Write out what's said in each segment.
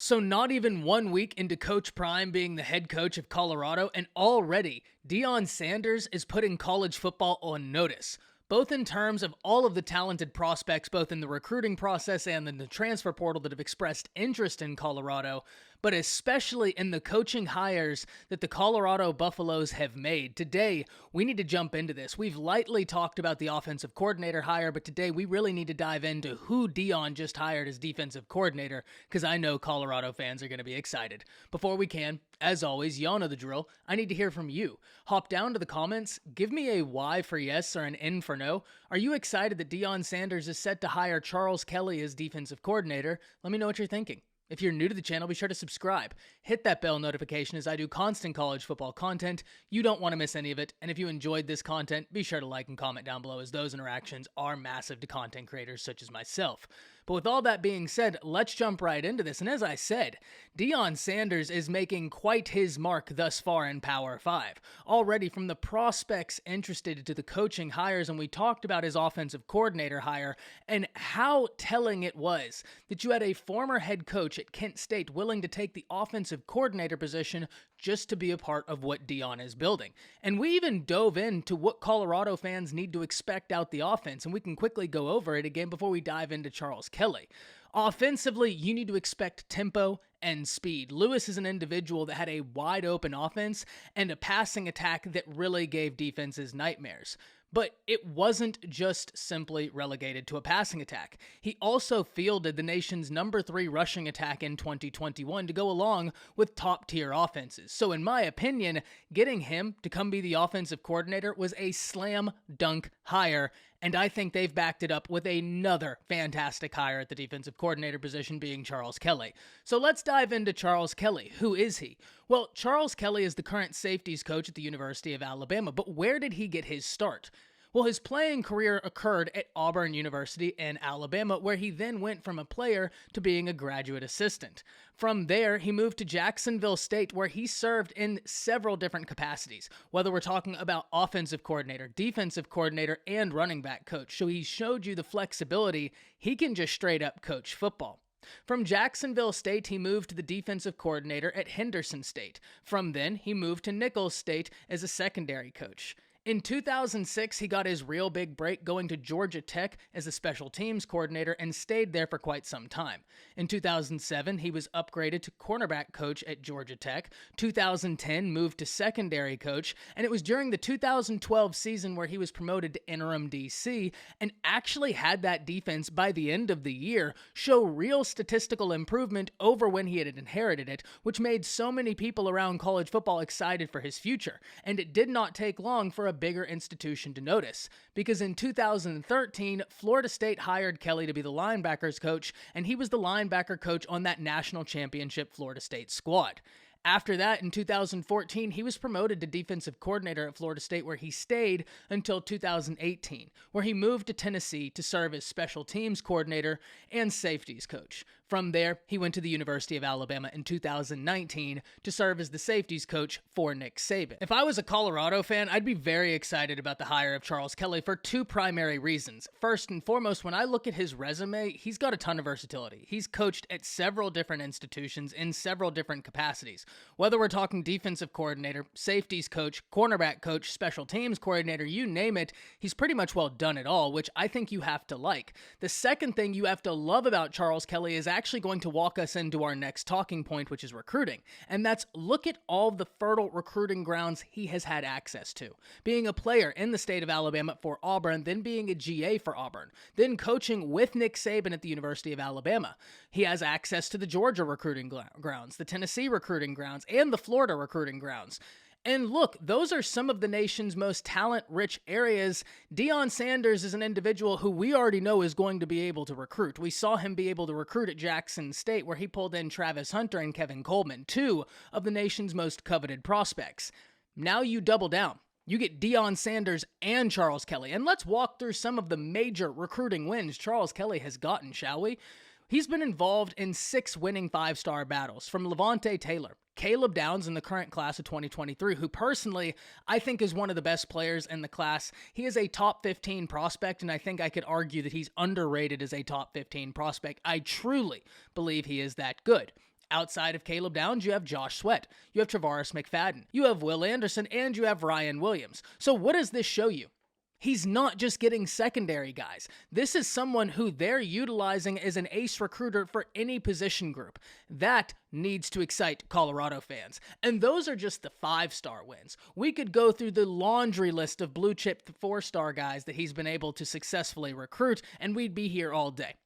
So, not even 1 week into Coach Prime being the head coach of Colorado, and already Deion Sanders is putting college football on notice, both in terms of all of the talented prospects, both in the recruiting process and in the transfer portal, that have expressed interest in Colorado, but especially in the coaching hires that the Colorado Buffaloes have made. Today, we need to jump into this. We've lightly talked about the offensive coordinator hire, but today we really need to dive into who Deion just hired as defensive coordinator, because I know Colorado fans are going to be excited. Before we can, as always, y'all know the drill. I need to hear from you. Hop down to the comments, give me a Y for yes or an N for no. Are you excited that Deion Sanders is set to hire Charles Kelly as defensive coordinator? Let me know what you're thinking. If you're new to the channel, be sure to subscribe. Hit that bell notification as I do constant college football content. You don't want to miss any of it. And if you enjoyed this content, be sure to like and comment down below, as those interactions are massive to content creators such as myself. But with all that being said, let's jump right into this. And as I said, Deion Sanders is making quite his mark thus far in Power 5. Already from the prospects interested to the coaching hires, and we talked about his offensive coordinator hire and how telling it was that you had a former head coach at Kent State willing to take the offensive coordinator position just to be a part of what Deion is building. And we even dove into what Colorado fans need to expect out the offense, and we can quickly go over it again before we dive into Charles Kelly. Offensively, you need to expect tempo and speed. Lewis is an individual that had a wide open offense and a passing attack that really gave defenses nightmares. But it wasn't just simply relegated to a passing attack. He also fielded the nation's number 3 rushing attack in 2021 to go along with top-tier offenses. So in my opinion, getting him to come be the offensive coordinator was a slam dunk hire, and I think they've backed it up with another fantastic hire at the defensive coordinator position, being Charles Kelly. So let's dive into Charles Kelly. Who is he? Well, Charles Kelly is the current safeties coach at the University of Alabama, but where did he get his start? Well, his playing career occurred at Auburn University in Alabama, where he then went from a player to being a graduate assistant. From there, he moved to Jacksonville State, where he served in several different capacities, whether we're talking about offensive coordinator, defensive coordinator, and running back coach. So he showed you the flexibility. He can just straight up coach football. From Jacksonville State, he moved to the defensive coordinator at Henderson State. From then, he moved to Nicholls State as a secondary coach. In 2006, he got his real big break going to Georgia Tech as a special teams coordinator and stayed there for quite some time. In 2007, he was upgraded to cornerback coach at Georgia Tech. 2010, moved to secondary coach, and it was during the 2012 season where he was promoted to interim DC and actually had that defense by the end of the year show real statistical improvement over when he had inherited it, which made so many people around college football excited for his future. And it did not take long for a bigger institution to notice, because in 2013, Florida State hired Kelly to be the linebackers coach, and he was the linebacker coach on that national championship Florida State squad. After that, in 2014, he was promoted to defensive coordinator at Florida State, where he stayed until 2018, where he moved to Tennessee to serve as special teams coordinator and safeties coach. From there, he went to the University of Alabama in 2019 to serve as the safeties coach for Nick Saban. If I was a Colorado fan, I'd be very excited about the hire of Charles Kelly for 2 primary reasons. First and foremost, when I look at his resume, he's got a ton of versatility. He's coached at several different institutions in several different capacities. Whether we're talking defensive coordinator, safeties coach, cornerback coach, special teams coordinator, you name it, he's pretty much well done it all, which I think you have to like. The second thing you have to love about Charles Kelly is actually going to walk us into our next talking point, which is recruiting. And that's, look at all the fertile recruiting grounds he has had access to. Being a player in the state of Alabama for Auburn, then being a GA for Auburn, then coaching with Nick Saban at the University of Alabama. He has access to the Georgia recruiting grounds, the Tennessee recruiting grounds, and the Florida recruiting grounds. And look, those are some of the nation's most talent-rich areas. Deion Sanders is an individual who we already know is going to be able to recruit. We saw him be able to recruit at Jackson State, where he pulled in Travis Hunter and Kevin Coleman, 2 of the nation's most coveted prospects. Now you double down. You get Deion Sanders and Charles Kelly. And let's walk through some of the major recruiting wins Charles Kelly has gotten, shall we? He's been involved in 6 winning 5-star battles, from Levante Taylor, Caleb Downs in the current class of 2023, who personally I think is one of the best players in the class. He is a top 15 prospect, and I think I could argue that he's underrated as a top 15 prospect. I truly believe he is that good. Outside of Caleb Downs, you have Josh Sweat, you have Travaris McFadden, you have Will Anderson, and you have Ryan Williams. So what does this show you? He's not just getting secondary guys. This is someone who they're utilizing as an ace recruiter for any position group. That needs to excite Colorado fans. And those are just the 5-star wins. We could go through the laundry list of blue chip 4-star guys that he's been able to successfully recruit, and we'd be here all day.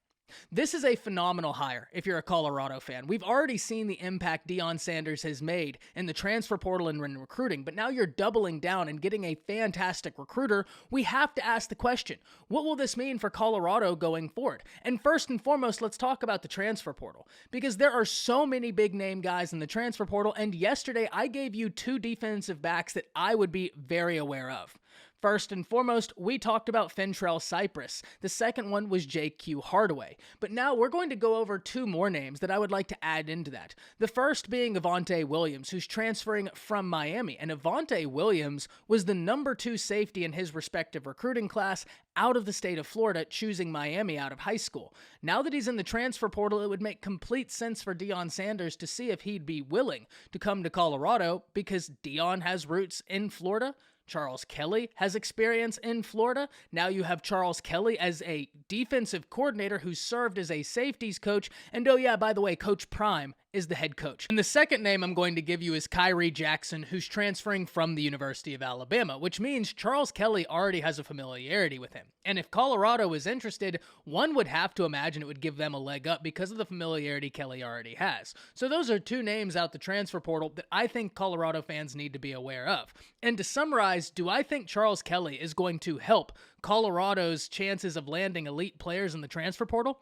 This is a phenomenal hire if you're a Colorado fan. We've already seen the impact Deion Sanders has made in the transfer portal and in recruiting, but now you're doubling down and getting a fantastic recruiter. We have to ask the question, what will this mean for Colorado going forward? And first and foremost, let's talk about the transfer portal, because there are so many big name guys in the transfer portal, and yesterday I gave you 2 defensive backs that I would be very aware of. First and foremost, we talked about Fentrell Cypress. The second one was J.Q. Hardaway. But now we're going to go over 2 more names that I would like to add into that. The first being Avante Williams, who's transferring from Miami. And Avante Williams was the number 2 safety in his respective recruiting class out of the state of Florida, choosing Miami out of high school. Now that he's in the transfer portal, it would make complete sense for Deion Sanders to see if he'd be willing to come to Colorado, because Deion has roots in Florida. Charles Kelly has experience in Florida. Now you have Charles Kelly as a defensive coordinator who served as a safeties coach. And oh yeah, by the way, Coach Prime is the head coach. And the second name I'm going to give you is Kyrie Jackson, who's transferring from the University of Alabama, which means Charles Kelly already has a familiarity with him. And if Colorado is interested, one would have to imagine it would give them a leg up because of the familiarity Kelly already has. So those are 2 names out the transfer portal that I think Colorado fans need to be aware of. And to summarize, do I think Charles Kelly is going to help Colorado's chances of landing elite players in the transfer portal?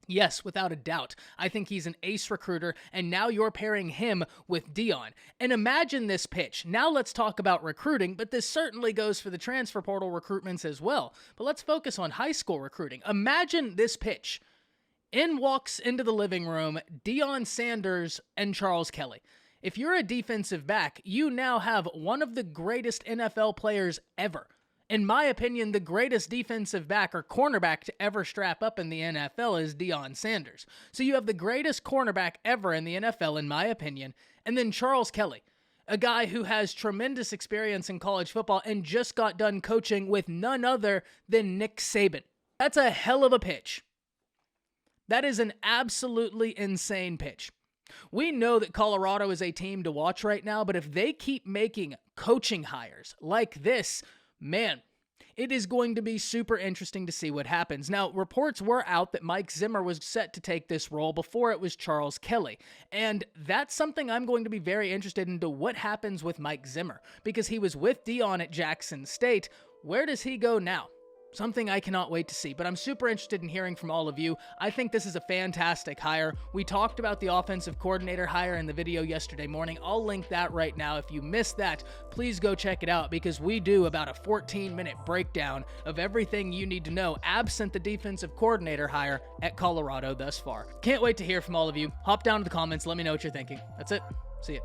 Yes, without a doubt. I think he's an ace recruiter, and now you're pairing him with Deion. And imagine this pitch. Now let's talk about recruiting, but this certainly goes for the transfer portal recruitments as well. But let's focus on high school recruiting. Imagine this pitch. In walks into the living room Deion Sanders and Charles Kelly. If you're a defensive back, you now have one of the greatest NFL players ever. In my opinion, the greatest defensive back or cornerback to ever strap up in the NFL is Deion Sanders. So you have the greatest cornerback ever in the NFL, in my opinion, and then Charles Kelly, a guy who has tremendous experience in college football and just got done coaching with none other than Nick Saban. That's a hell of a pitch. That is an absolutely insane pitch. We know that Colorado is a team to watch right now, but if they keep making coaching hires like this, man, it is going to be super interesting to see what happens. Now, reports were out that Mike Zimmer was set to take this role before it was Charles Kelly. And that's something I'm going to be very interested into what happens with Mike Zimmer, because he was with Deion at Jackson State. Where does he go now? Something I cannot wait to see, but I'm super interested in hearing from all of you. I think this is a fantastic hire. We talked about the offensive coordinator hire in the video yesterday morning. I'll link that right now. If you missed that, please go check it out, because we do about a 14-minute breakdown of everything you need to know absent the defensive coordinator hire at Colorado thus far. Can't wait to hear from all of you. Hop down to the comments. Let me know what you're thinking. That's it. See ya.